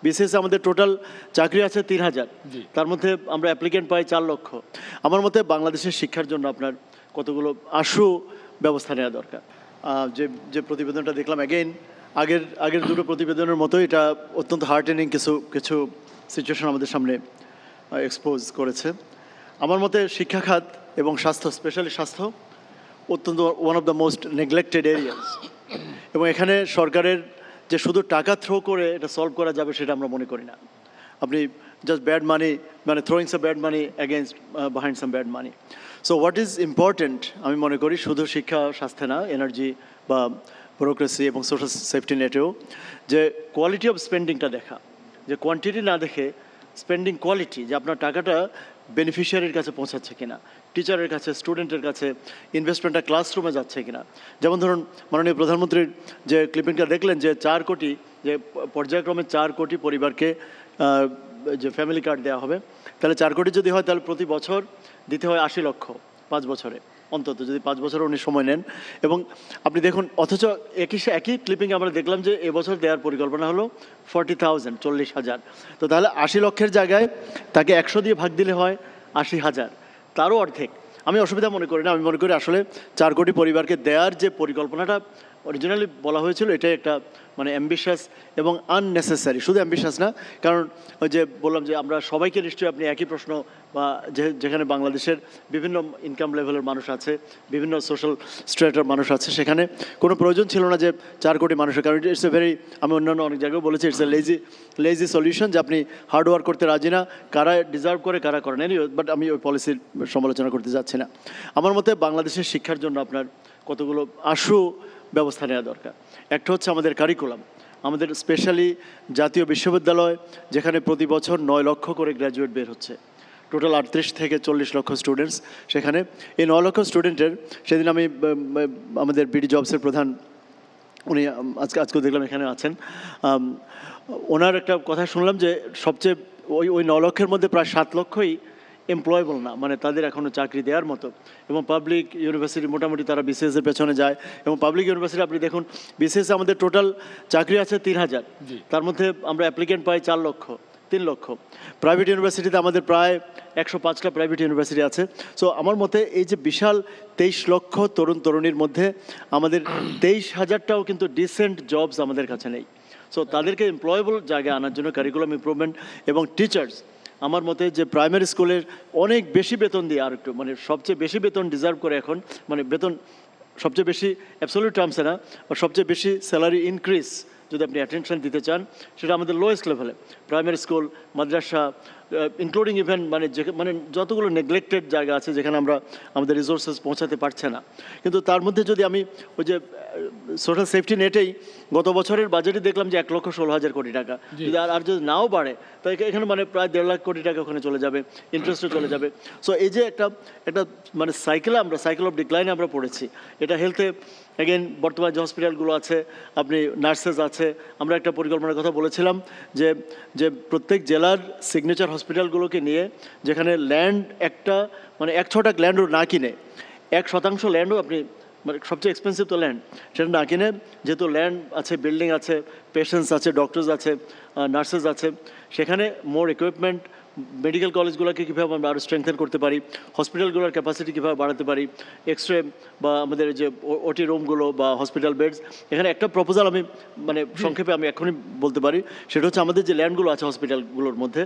BCS আমাদের total চাকরি আছে ৩,০০০, তার মধ্যে আমরা অ্যাপ্লিকেন্ট পাই ৪ লক্ষ। আমার মতে বাংলাদেশের শিক্ষার জন্য আপনার কতগুলো আশু ব্যবস্থা নেওয়া দরকার। যে যে প্রতিবেদনটা দেখলাম আগের দুটো প্রতিবেদনের মতো এটা অত্যন্ত হার্টেনিং কিছু সিচুয়েশন আমাদের সামনে এক্সপোজ করেছে। আমার মতে শিক্ষা খাত এবং স্বাস্থ্য, স্পেশালি স্বাস্থ্য অত্যন্ত one of the most neglected areas, এবং এখানে সরকারের যে শুধু টাকা থ্রো করে এটা সলভ করা যাবে সেটা আমরা মনে করি না। আপনি জাস্ট ব্যাড মানি, মানে throwing some bad money against behind some bad money. So what is important আমি মনে করি শুধু শিক্ষা স্বাস্থ্যে না, এনার্জি বা ব্যুরোক্রেসি এবং সোশ্যাল সেফটি নেটেও যে কোয়ালিটি অফ স্পেন্ডিংটা দেখা, যে কোয়ান্টিটি না দেখে স্পেন্ডিং কোয়ালিটি, যে আপনার টাকাটা বেনিফিশিয়ারির কাছে পৌঁছাচ্ছে কিনা, টিচারের কাছে, স্টুডেন্টের কাছে, ইনভেস্টমেন্টটা ক্লাসরুমে যাচ্ছে কিনা। যেমন ধরুন মাননীয় প্রধানমন্ত্রীর যে ক্লিপিংটা দেখলেন যে 4 কোটি, যে পর্যায়ক্রমে 4 কোটি পরিবারকে যে ফ্যামিলি কার্ড দেওয়া হবে, তাহলে 4 কোটি যদি হয় তাহলে প্রতি বছর দিতে হয় 80 লক্ষ 5 বছরে অন্তত, যদি 5 বছর উনি সময় নেন। এবং আপনি দেখুন, অথচ একই ক্লিপিংয়ে আমরা দেখলাম যে এবছর দেওয়ার পরিকল্পনা হলো 40,000, 40,000। তো তাহলে 80 লক্ষের জায়গায় তাকে 100 দিয়ে ভাগ দিলে হয় 80,000, তারও অর্ধেক। আমি অসুবিধা মনে করি না, আমি মনে করি আসলে 4 কোটি পরিবারকে দেওয়ার যে পরিকল্পনাটা অরিজিনালি বলা হয়েছিল এটাই একটা মানে অ্যাম্বিশাস এবং আননেসেসারি। শুধু অ্যাম্বিশাস না, কারণ ওই যে বললাম যে আমরা সবাইকে নিশ্চয়ই আপনি একই প্রশ্ন, বা যেখানে বাংলাদেশের বিভিন্ন ইনকাম লেভেলের মানুষ আছে, বিভিন্ন সোশ্যাল স্ট্রেটার মানুষ আছে, সেখানে কোনো প্রয়োজন ছিল না যে 4 কোটি মানুষের, কারণ ইটস এ ভেরি, আমি অন্যান্য অনেক জায়গায় বলেছি, ইটস এ লেজি সলিউশন, যে আপনি হার্ড ওয়ার্ক করতে রাজি না, কারা ডিজার্ভ করে কারা করেন। বাট আমি ওই পলিসির সমালোচনা করতে যাচ্ছি না। আমার মতে বাংলাদেশের শিক্ষার জন্য আপনার কতগুলো আশু ব্যবস্থা নেওয়া দরকার। একটা হচ্ছে আমাদের কারিকুলাম, আমাদের স্পেশালি জাতীয় বিশ্ববিদ্যালয়, যেখানে প্রতি বছর 9 লক্ষ করে গ্র্যাজুয়েট বের হচ্ছে, টোটাল 38 থেকে 40 লক্ষ স্টুডেন্টস সেখানে। এই 9 লক্ষ স্টুডেন্টের, সেদিন আমি আমাদের বিডি জবসের প্রধান, উনি আজকেও দেখলাম এখানে আছেন, ওনার একটা কথা শুনলাম যে সবচেয়ে ওই 9 লক্ষের মধ্যে প্রায় 7 লক্ষই এমপ্লয়েবল না, মানে তাদের এখনও চাকরি দেওয়ার মতো। এবং পাবলিক ইউনিভার্সিটি মোটামুটি তারা বিসিএসের পেছনে যায়, এবং পাবলিক ইউনিভার্সিটি আপনি দেখুন বিসিএসে আমাদের টোটাল চাকরি আছে 3,000, তার মধ্যে আমরা অ্যাপ্লিকেন্ট পাই 4 লক্ষ, 3 লক্ষ। প্রাইভেট ইউনিভার্সিটিতে আমাদের প্রায় 105টা প্রাইভেট ইউনিভার্সিটি আছে। সো আমার মতে এই যে বিশাল 23 লক্ষ তরুণ তরুণীর মধ্যে আমাদের 23,000টাও কিন্তু ডিসেন্ট জবস আমাদের কাছে নেই। সো তাদেরকে এমপ্লয়েবল জায়গায় আনার জন্য কারিকুলাম ইমপ্রুভমেন্ট এবং টিচার্স, আমার মতে যে প্রাইমারি স্কুলের অনেক বেশি বেতন দিয়ে, আর একটু মানে সবচেয়ে বেশি বেতন ডিজার্ভ করে এখন, মানে বেতন সবচেয়ে বেশি অ্যাবসলিউট টার্মসে না, বা সবচেয়ে বেশি স্যালারি ইনক্রিজ যদি আপনি অ্যাটেনশন দিতে চান, সেটা আমাদের লোয়েস্ট লেভেলে প্রাইমারি স্কুল, মাদ্রাসা, ইনক্লুডিং ইভেন মানে যতগুলো নেগলেক্টেড জায়গা আছে যেখানে আমরা আমাদের রিসোর্সেস পৌঁছাতে পারছে না। কিন্তু তার মধ্যে যদি আমি ওই যে সোশ্যাল সেফটি নেটেই গত বছরের বাজেটে দেখলাম যে 1,16,000 কোটি টাকা, যদি আর যদি নাও বাড়ে তাই এখানে মানে প্রায় 1.5 লাখ কোটি টাকা ওখানে চলে যাবে, ইন্টারেস্টে চলে যাবে। সো এই যে একটা মানে সাইকেল অফ ডিক্লাইনে আমরা পড়েছি। এটা হেলথে অ্যাগেন বর্তমানে যে হসপিটালগুলো আছে, আপনি নার্সেস আছে, আমরা একটা পরিকল্পনার কথা বলেছিলাম যে প্রত্যেক জেলার সিগনেচার হসপিটালগুলোকে নিয়ে, যেখানে ল্যান্ড একটা মানে 1 ছটাক ল্যান্ডও না কিনে, 1% ল্যান্ডও আপনি, মানে সবচেয়ে এক্সপেন্সিভ তো ল্যান্ড, সেটা না কিনে, যেহেতু ল্যান্ড আছে, বিল্ডিং আছে, পেশেন্টস আছে, ডক্টরস আছে, নার্সেস আছে, সেখানে মোর ইকুইপমেন্ট, মেডিকেল কলেজগুলোকে কীভাবে আমরা আরও স্ট্রেংথেন করতে পারি, হসপিটালগুলোর ক্যাপাসিটি কীভাবে বাড়াতে পারি, এক্সরে বা আমাদের যে ওটি রুমগুলো বা হসপিটাল বেডস, এখানে একটা প্রপোজাল আমি মানে সংক্ষেপে আমি এখনই বলতে পারি, সেটা হচ্ছে আমাদের যে ল্যান্ডগুলো আছে হসপিটালগুলোর মধ্যে,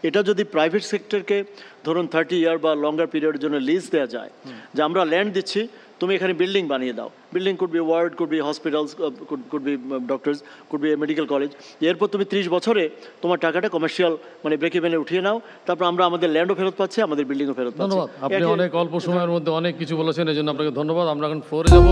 এটা যদি প্রাইভেট সেক্টরকে ধরুন 30 ইয়ার বা লঙ্গার পিরিয়ডের জন্য লিজ দেওয়া যায়, যে আমরা ল্যান্ড দিচ্ছি, তুমি এখানে বিল্ডিং বানিয়ে দাও, building could be ward, could be hospitals, could be doctors, could be medical college, এরপর তুমি 30 বছরে তোমার টাকাটা কমার্শিয়াল মানে ব্রেক ইভেনে উঠিয়ে নাও, তারপর আমরা আমাদের ল্যান্ডও ফেরত পাচ্ছি, আমাদের বিল্ডিংও ফেরত পাচ্ছি। ধন্যবাদ, আপনি অনেক অল্প সময়ের মধ্যে অনেক কিছু বলেছেন, এই জন্য আপনাকে ধন্যবাদ। আমরা এখন ফ্লোরে যাব।